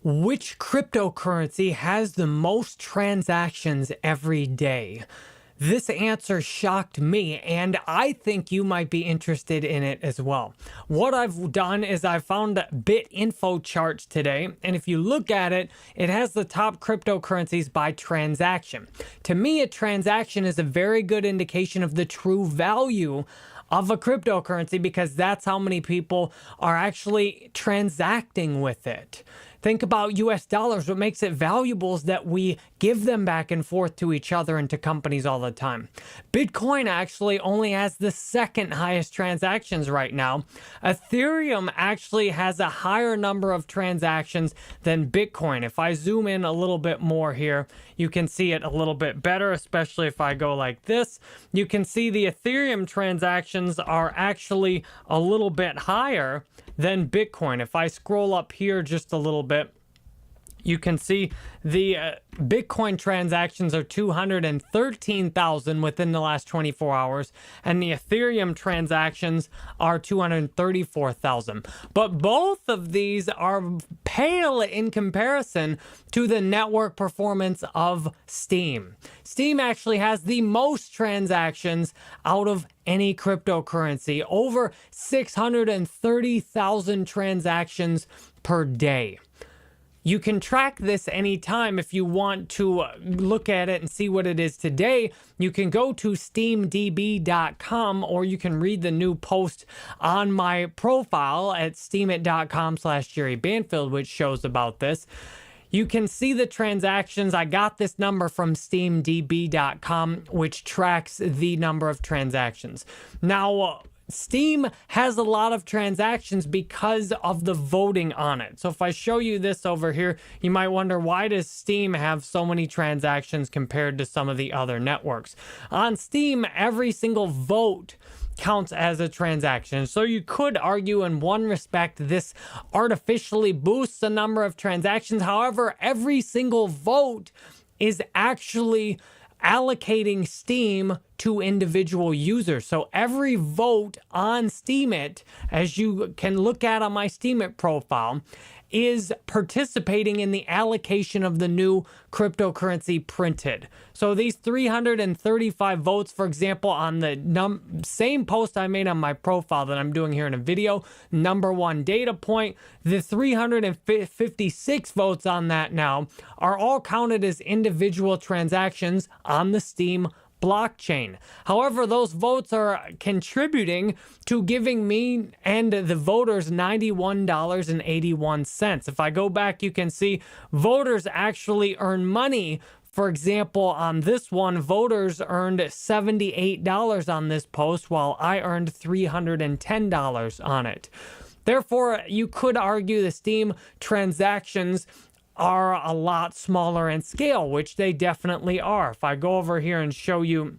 Which cryptocurrency has the most transactions every day? This answer shocked me, and I think you might be interested in it as well. What I've done is I found BitInfo charts today, and if you look at it, it has the top cryptocurrencies by transaction. To me, a transaction is a very good indication of the true value of a cryptocurrency because that's how many people are actually transacting with it. Think about US dollars. What makes it valuable is that we give them back and forth to each other and to companies all the time. Bitcoin actually only has the second highest transactions right now. Ethereum actually has a higher number of transactions than Bitcoin. If I zoom in a little bit more here, you can see it a little bit better, especially if I go like this. You can see the Ethereum transactions are actually a little bit higher than Bitcoin. If I scroll up here just a little bit, you can see the Bitcoin transactions are 213,000 within the last 24 hours, and the Ethereum transactions are 234,000. But both of these are pale in comparison to the network performance of Steem. Steem actually has the most transactions out of any cryptocurrency, over 630,000 transactions per day. You can track this anytime if you want to look at it and see what it is today. You can go to steamdb.com, or you can read the new post on my profile at steemit.com/Jerry Banfield, which shows about this. You can see the transactions. I got this number from steamdb.com, which tracks the number of transactions. Now, Steem has a lot of transactions because of the voting on it. So if I show you this over here, you might wonder, why does Steem have so many transactions compared to some of the other networks? On Steem, every single vote counts as a transaction. So you could argue in one respect this artificially boosts the number of transactions. However, every single vote is actually allocating Steem to individual users. So every vote on Steemit, as you can look at on my Steemit profile, is participating in the allocation of the new cryptocurrency printed. So these 335 votes, for example, on the same post I made on my profile that I'm doing here in a video, number one data point, the 356 votes on that now are all counted as individual transactions on the Steem blockchain. However, those votes are contributing to giving me and the voters $91.81. If I go back, you can see voters actually earn money. For example, on this one, voters earned $78 on this post, while I earned $310 on it. Therefore, you could argue the Steem transactions are a lot smaller in scale, which they definitely are. If I go over here and show you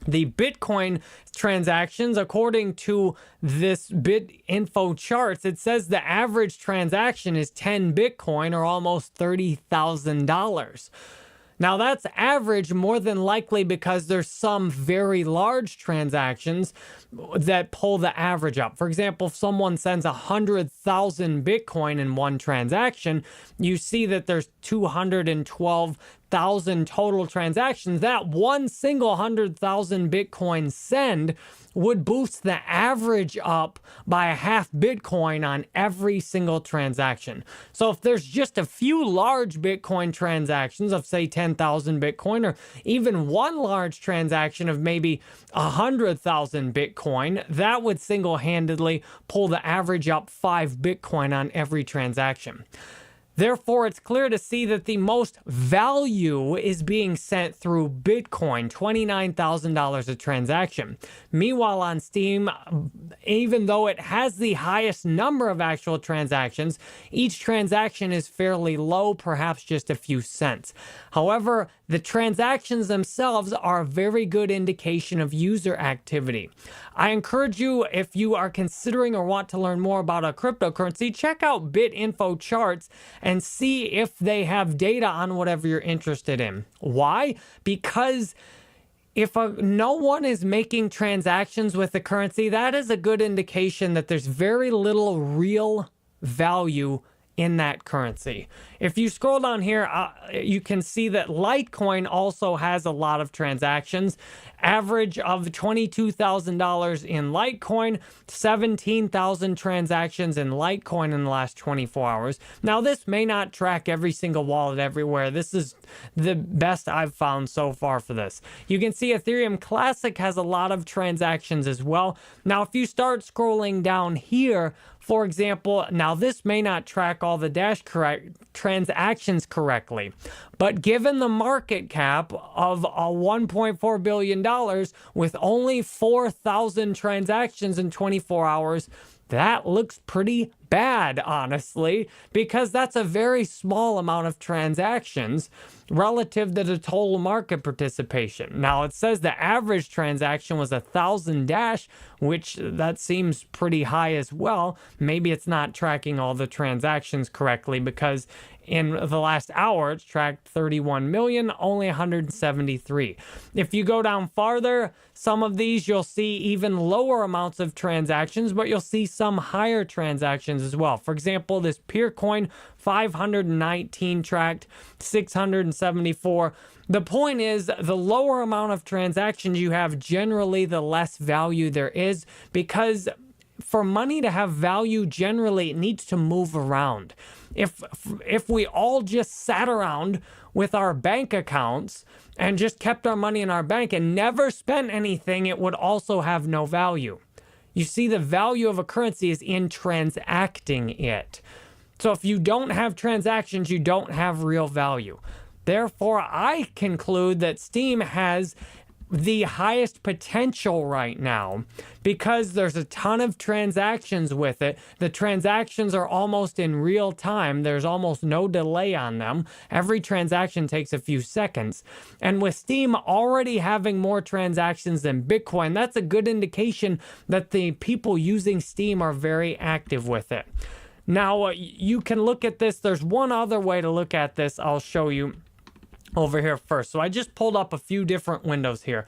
the Bitcoin transactions, according to this BitInfo charts, it says the average transaction is 10 Bitcoin, or almost $30,000. Now that's average, more than likely because there's some very large transactions that pull the average up. For example, if someone sends 100,000 Bitcoin in one transaction, you see that there's 212,000 total transactions. That one single 100,000 Bitcoin send would boost the average up by a half Bitcoin on every single transaction. So if there's just a few large Bitcoin transactions of say 10,000 Bitcoin, or even one large transaction of maybe 100,000 Bitcoin, that would single-handedly pull the average up 5 Bitcoin on every transaction. Therefore, it's clear to see that the most value is being sent through Bitcoin, $29,000 a transaction. Meanwhile, on Steem, even though it has the highest number of actual transactions, each transaction is fairly low, perhaps just a few cents. However, the transactions themselves are a very good indication of user activity. I encourage you, if you are considering or want to learn more about a cryptocurrency, check out BitInfo charts and see if they have data on whatever you're interested in. Why? Because if no one is making transactions with the currency, that is a good indication that there's very little real value in that currency. If you scroll down here, you can see that Litecoin also has a lot of transactions. Average of $22,000 in Litecoin, 17,000 transactions in Litecoin in the last 24 hours. Now, this may not track every single wallet everywhere. This is the best I've found so far for this. You can see Ethereum Classic has a lot of transactions as well. Now, if you start scrolling down here, for example, now this may not track all the transactions correctly, but given the market cap of $1.4 billion with only 4,000 transactions in 24 hours, that looks pretty bad, honestly, because that's a very small amount of transactions relative to the total market participation. Now, it says the average transaction was 1,000 dash, which that seems pretty high as well. Maybe it's not tracking all the transactions correctly, because in the last hour, it's tracked 31 million, only 173. If you go down farther, some of these you'll see even lower amounts of transactions, but you'll see some higher transactions as well. For example, this Peercoin, 519 tracked, 674. The point is, the lower amount of transactions you have, generally the less value there is, because for money to have value, generally it needs to move around. If we all just sat around with our bank accounts and just kept our money in our bank and never spent anything, it would also have no value. You see, the value of a currency is in transacting it. So if you don't have transactions, you don't have real value. Therefore, I conclude that Steem has the highest potential right now because there's a ton of transactions with it. The transactions are almost in real time. There's almost no delay on them. Every transaction takes a few seconds. And with Steem already having more transactions than Bitcoin, that's a good indication that the people using Steem are very active with it. Now, you can look at this. There's one other way to look at this. I'll show you over here first. So I just pulled up a few different windows here.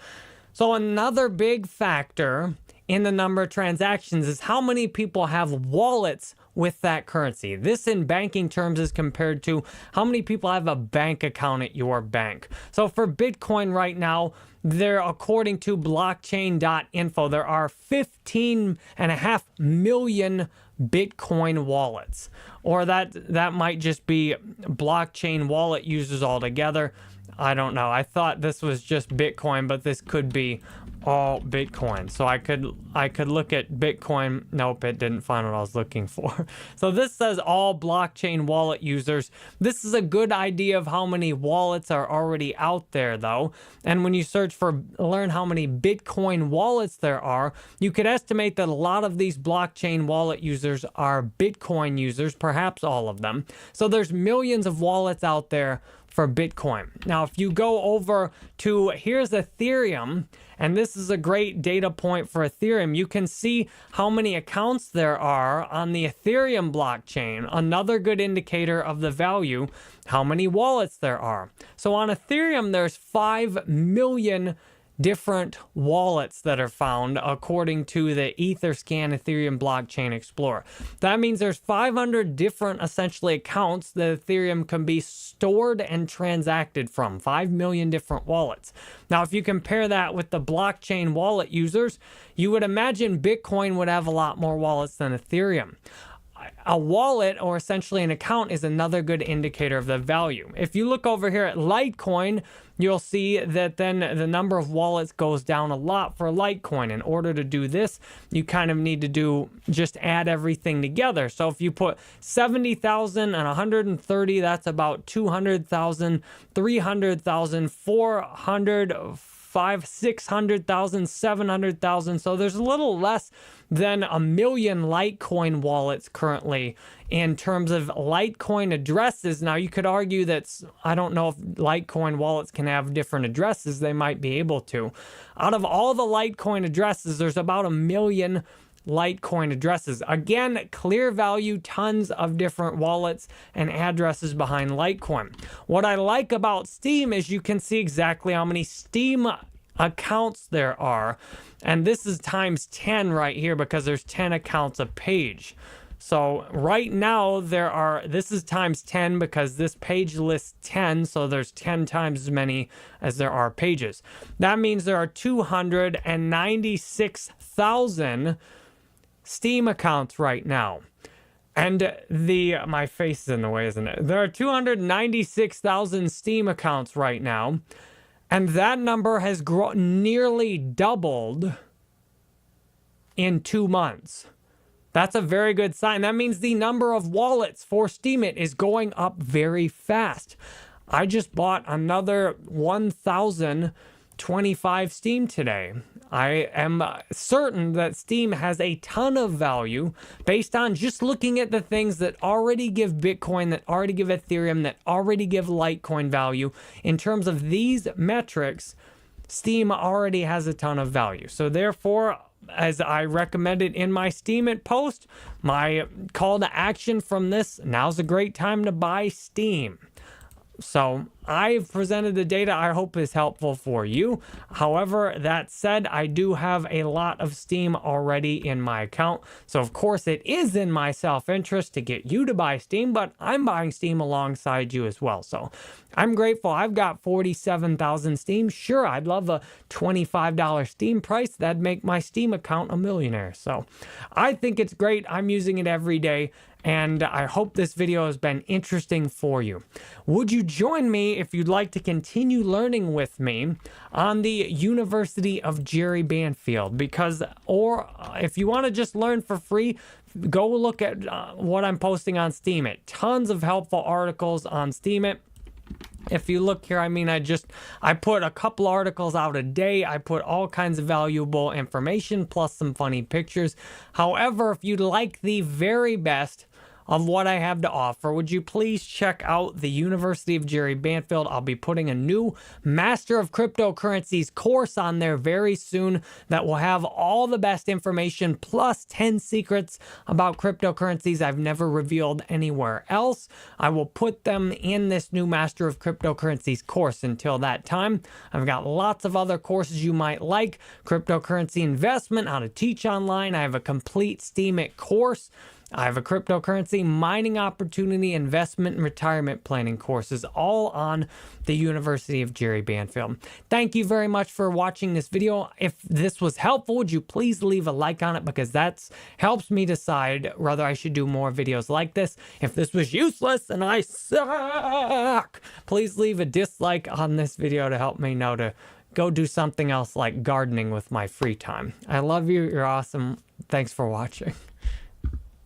So another big factor in the number of transactions is how many people have wallets with that currency. This in banking terms is compared to how many people have a bank account at your bank. So for Bitcoin right now, there, according to blockchain.info, there are 15.5 million Bitcoin wallets, or that might just be blockchain wallet users altogether. I don't know. I thought this was just Bitcoin, but this could be all Bitcoin. So I could look at Bitcoin. Nope, it didn't find what I was looking for. So this says all blockchain wallet users. This is a good idea of how many wallets are already out there, though. And when you search for learn how many Bitcoin wallets there are, you could estimate that a lot of these blockchain wallet users are Bitcoin users, perhaps all of them. So there's millions of wallets out there for Bitcoin. Now, if you go over to, here's Ethereum, and this is a great data point for Ethereum. You can see how many accounts there are on the Ethereum blockchain. Another good indicator of the value, how many wallets there are. So on Ethereum, there's 5 million different wallets that are found according to the Etherscan Ethereum Blockchain Explorer. That means there's 500 different essentially accounts that Ethereum can be stored and transacted from. 5 million different wallets. Now, if you compare that with the blockchain wallet users, you would imagine Bitcoin would have a lot more wallets than Ethereum. A wallet, or essentially an account, is another good indicator of the value. If you look over here at Litecoin, you'll see that then the number of wallets goes down a lot for Litecoin. In order to do this, you kind of need to just add everything together. So if you put 70,000 and 130, that's about 200,000, 300,000, 400, 500,000, 600,000, 700,000. So there's a little less than 1 million Litecoin wallets currently in terms of Litecoin addresses. Now, you could argue that, I don't know if Litecoin wallets can have different addresses. They might be able to. Out of all the Litecoin addresses, there's about 1 million Litecoin addresses. Again, clear value, tons of different wallets and addresses behind Litecoin. What I like about Steem is you can see exactly how many Steem accounts there are. And this is times 10 right here because there's 10 accounts a page. So right now this is times 10 because this page lists 10, so there's 10 times as many as there are pages. That means there are 296,000 Steam accounts right now. And my face is in the way, isn't it? There are 296,000 Steam accounts right now, and that number has nearly doubled in 2 months. That's a very good sign. That means the number of wallets for Steemit is going up very fast. I just bought another 1,025 Steem today. I am certain that Steem has a ton of value based on just looking at the things that already give Bitcoin, that already give Ethereum, that already give Litecoin value. In terms of these metrics, Steem already has a ton of value. So therefore, as I recommended in my Steemit post, my call to action from this, now's a great time to buy Steem. So I've presented the data I hope is helpful for you. However, that said, I do have a lot of Steem already in my account. So of course it is in my self-interest to get you to buy Steem, but I'm buying Steem alongside you as well. So I'm grateful. I've got 47,000 Steem. Sure, I'd love a $25 Steem price. That'd make my Steem account a millionaire. So I think it's great. I'm using it every day, and I hope this video has been interesting for you. Would you join me if you'd like to continue learning with me on the University of Jerry Banfield? Or if you want to just learn for free, go look at what I'm posting on Steemit. Tons of helpful articles on Steemit. If you look here, I mean, I put a couple articles out a day. I put all kinds of valuable information plus some funny pictures. However, if you'd like the very best of what I have to offer, would you please check out the University of Jerry Banfield? I'll be putting a new Master of Cryptocurrencies course on there very soon that will have all the best information plus 10 secrets about cryptocurrencies I've never revealed anywhere else. I will put them in this new Master of Cryptocurrencies course. Until that time, I've got lots of other courses you might like. Cryptocurrency investment, how to teach online. I have a complete Steemit course. I have a cryptocurrency mining opportunity, investment, and retirement planning courses, all on the University of Jerry Banfield. Thank you very much for watching this video. If this was helpful, would you please leave a like on it, because that helps me decide whether I should do more videos like this. If this was useless and I suck, please leave a dislike on this video to help me know to go do something else like gardening with my free time. I love you. You're awesome. Thanks for watching.